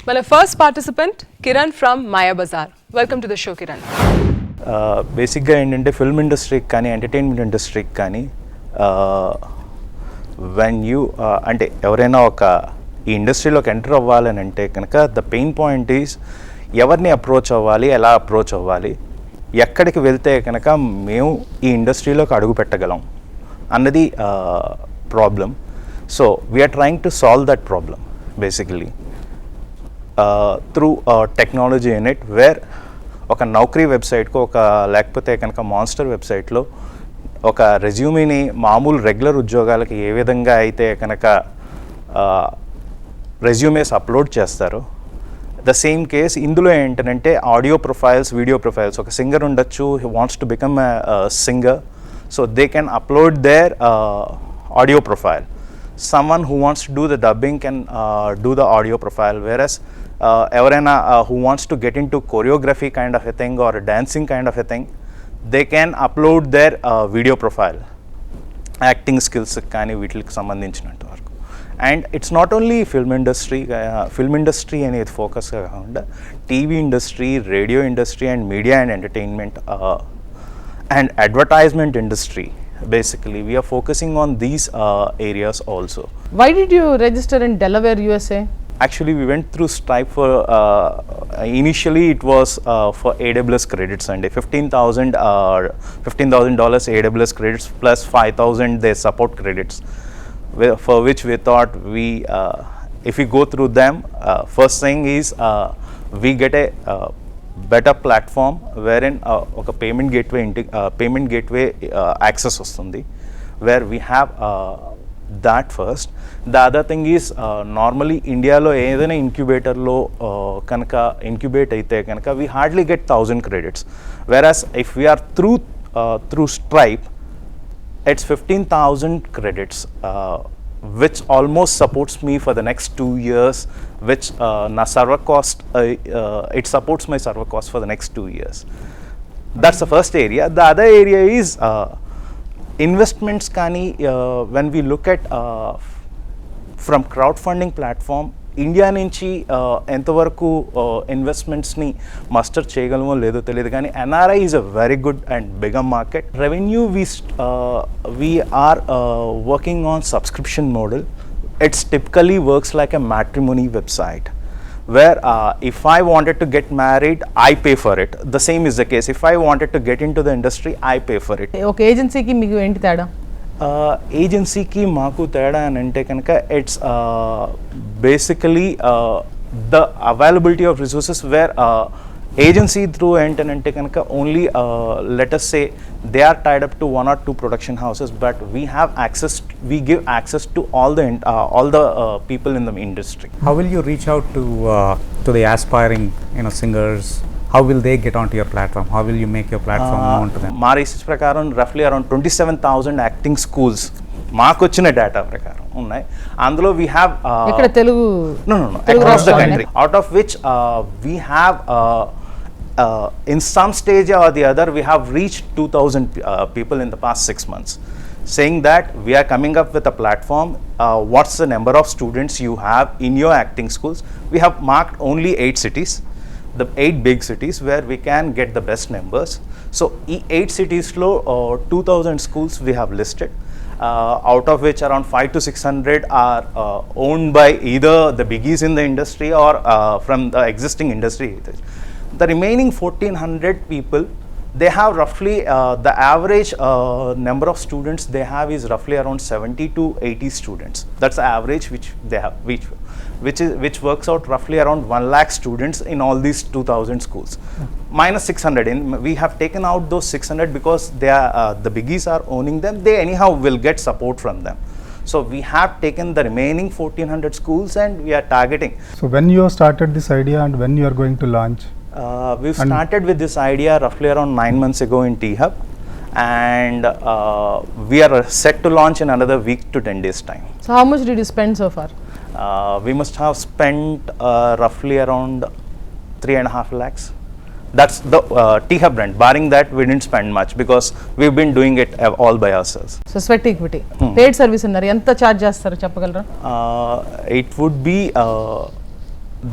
My first participant, Kiran from Maya Bazar. Welcome to the show, Kiran. బేసిక్గా ఏంటంటే film ఇండస్ట్రీకి కానీ entertainment ఇండస్ట్రీకి కానీ వెన్ యూ అంటే ఎవరైనా ఒక ఈ ఇండస్ట్రీలోకి ఎంటర్ అవ్వాలని అంటే కనుక ద పెయిన్ పాయింట్ ఈజ్ ఎవరిని అప్రోచ్ అవ్వాలి, ఎలా అప్రోచ్ అవ్వాలి, ఎక్కడికి వెళ్తే కనుక మేము ఈ ఇండస్ట్రీలోకి అడుగు పెట్టగలం అన్నది problem. So we're trying to solve that problem basically through technology in it, where ఒక నౌకరీ వెబ్సైట్కు ఒక లేకపోతే కనుక మాన్స్టర్ వెబ్సైట్లో ఒక రెజ్యూమీని మామూలు రెగ్యులర్ ఉద్యోగాలకి ఏ విధంగా అయితే కనుక రెజ్యూమేస్ అప్లోడ్ చేస్తారో ద సేమ్ కేస్ ఇందులో ఏంటంటే ఆడియో ప్రొఫైల్స్, వీడియో ప్రొఫైల్స్. ఒక సింగర్ ఉండొచ్చు, he wants to become singer, so they can upload their audio profile. Someone who wants to do the dubbing can do the audio profile, whereas ఎవరైనా who wants to get into choreography kind of a thing or dancing kind of a thing, they can upload their video profile, acting skills కానీ వీటికి సంబంధించినంత వరకు. And it's not only film industry అనేది ఫోకస్గా కాకుండా TV industry, radio industry and media and entertainment and advertisement industry. Basically, we are focusing on these areas also. Why did you register in Delaware, USA? Actually, we went through Stripe for, initially it was for AWS credits and $15,000 AWS credits plus 5,000 their support credits, for which we thought if we go through them, first thing is we get a better platform wherein ఒక payment gateway access వస్తుంది, where we have that first. The other thing is normally ఇండియాలో ఏదైనా ఇంక్యుబేటర్లో కనుక incubate అయితే కనుక we hardly get 1,000 credits, whereas if we are through Stripe it's 15,000 credits, which almost supports me for the next 2 years, which na server cost, it supports my server cost for the next 2 years. That's the first area. The other area is investments kani, when we look at from crowdfunding platform, India నుంచి ఎంతవరకు ఇన్వెస్ట్మెంట్స్ని muster చేయగలమో లేదో తెలియదు, కానీ NRI is a very good and bigger market. Revenue we are working on subscription model. It's typically works like a matrimony website, where if I wanted to get married, I pay for it. The same is the case. If I wanted to get into the industry, I pay for it. ఒక ఏజెన్సీకి మీకు ఏంటి తేడా? ఏజెన్సీకి మాకు తేడా అని అంటే కనుక it's basically the availability of resources, where agency through ఏంటంటే కనుక only let us say they are tied up to 1 or 2 production houses, but we give access to all the people in the industry. How will you reach out to the aspiring singers? How will they get onto your platform? How will you make your platform known to them? మా research ప్రకారం రఫ్లీ around 27,000 acting schools మాకు వచ్చిన data ప్రకారం ఉన్నాయి. అందులో we have ఇక్కడ Telugu across the country, out of which we have in some stage or the other we have reached 2,000 people in the past 6 months, saying that we are coming up with a platform. What's the number of students you have in your acting schools? We have marked only 8 cities, the 8 big cities where we can get the best numbers. So 8 cities lo 2,000 schools we have listed, out of which around 500 to 600 are owned by either the biggies in the industry or from the existing industry. The remaining 1,400 people, they have roughly the average number of students they have is roughly around 70 to 80 students. That's the average which they have, which works out roughly around 1 lakh students in all these 2,000 schools. Minus 600. We have taken out those 600 because they are the biggies are owning them. They anyhow will get support from them. So we have taken the remaining 1,400 schools and we are targeting. So when you started this idea and when you are going to launch? We've started with this idea roughly around 9 months ago in T-Hub, and we are set to launch in another week to 10 days time. So how much did you spend so far? We must have spent roughly around 3.5 lakhs. That's the T-Hub brand. Barring that, we didn't spend much because we've been doing it all by ourselves. So sweat equity, paid service unnaru enta charge chestaru cheppagalaru? It would be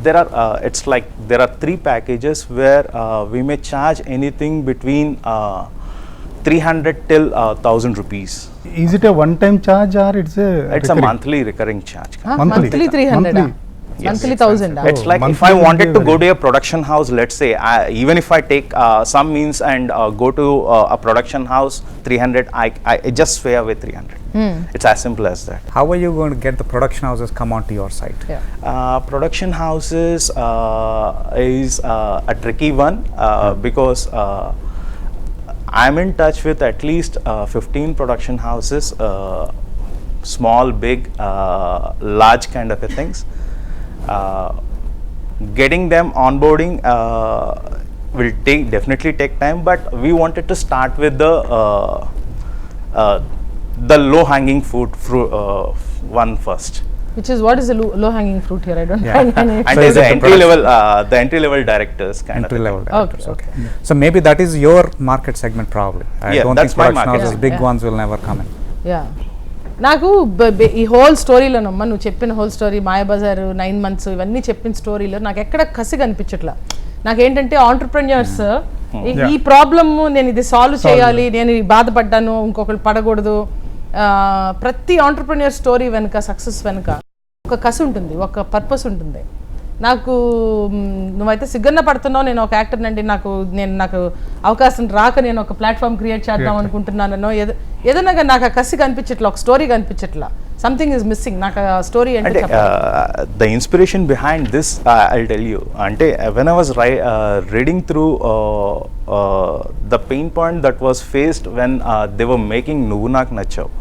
there are it's like there are 3 packages where we may charge anything between 300 till 1000 rupees. Is it a one-time charge or it's a It's a recurring? monthly recurring charge. Monthly 300 Monthly. Yes. Monthly 1000 It's like if monthly I will wanted be to go very- to a production house, let's say, even if I take some means and go to a production house, 300, I just sway away 300. It's as simple as that. How are you going to get the production houses come onto your site? Production houses is a tricky one because I'm in touch with at least 15 production houses, small, big, large kind of a things. Getting them onboarding will definitely take time, but we wanted to start with the low hanging fruit one first. which is what is the low hanging fruit here? I don't Yeah. find any. And So there's is the it the entry level directors kind Entry of a level thing. directors. Okay, Okay. So maybe that is your market segment probably. I Yeah, don't that's think my production market houses, segment. big Yeah. ones will never come in. Yeah నాకు ఈ whole స్టోరీలోనమ్మా నువ్వు చెప్పిన whole story Mayabazar 9 months ఇవన్నీ చెప్పిన స్టోరీలో నాకు ఎక్కడ కసి కనిపించట్లా. నాకేంటంటే ఆంటర్ప్రెన్యూర్స్ ఈ ప్రాబ్లమ్ నేను ఇది సాల్వ్ చేయాలి, నేను ఈ బాధపడ్డాను ఇంకొకరు పడకూడదు. ప్రతి ఆంటర్ప్రెన్యూర్ స్టోరీ వెనుక సక్సెస్ వెనుక ఒక కసి ఉంటుంది, ఒక పర్పస్ ఉంటుంది. నాకు నువ్వైతే సిగ్గన్న పడుతున్నావు, నేను ఒక యాక్టర్ నండి, నాకు అవకాశం రాక నేను ఒక ప్లాట్ఫామ్ క్రియేట్ చేద్దాం అనుకుంటున్నానో ఏదైనా నాకు ఆ కసి కనిపించట్లా, ఒక స్టోరీ కనిపించట్లా. Something is missing. నాకు ఆ స్టోరీ అంటే అంటే the inspiration behind this, I'll tell you, అంటే when I was reading through the pain point that was faced when they were making నువ్వు నాకు నచ్చావు,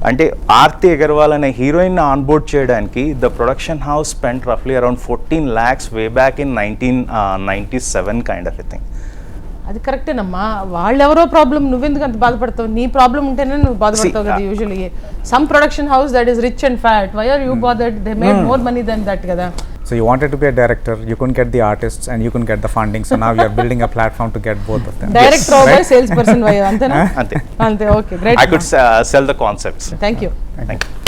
అంటే ఆర్తి అగర్వాల్ అనే హీరోయిన్ ఆన్బోర్డ్ చేయడానికి ద ప్రొడక్షన్ హౌస్ స్పెంట్ రఫ్లీ around 14 lakhs way back in 1997 kind of a thing. అది కరెక్టేనమ్మా. వాళ్ళెవరో ప్రాబ్లం, నువ్వెందుకు అంత బాధపడతావు? నీ ప్రాబ్లం ఉంటేనే నువ్వు బాధపడతావు కదా. Usually some production house that is rich and fat, why are you bothered? They made more money than that కదా. So you wanted to be a director, you couldn't get the artists and you couldn't get the funding, so now you are building a platform to get both of them. Director over sales person why అంతేనా? అంతే. అంతే. Okay, great. I could sell the concepts. Thank you. Thank you.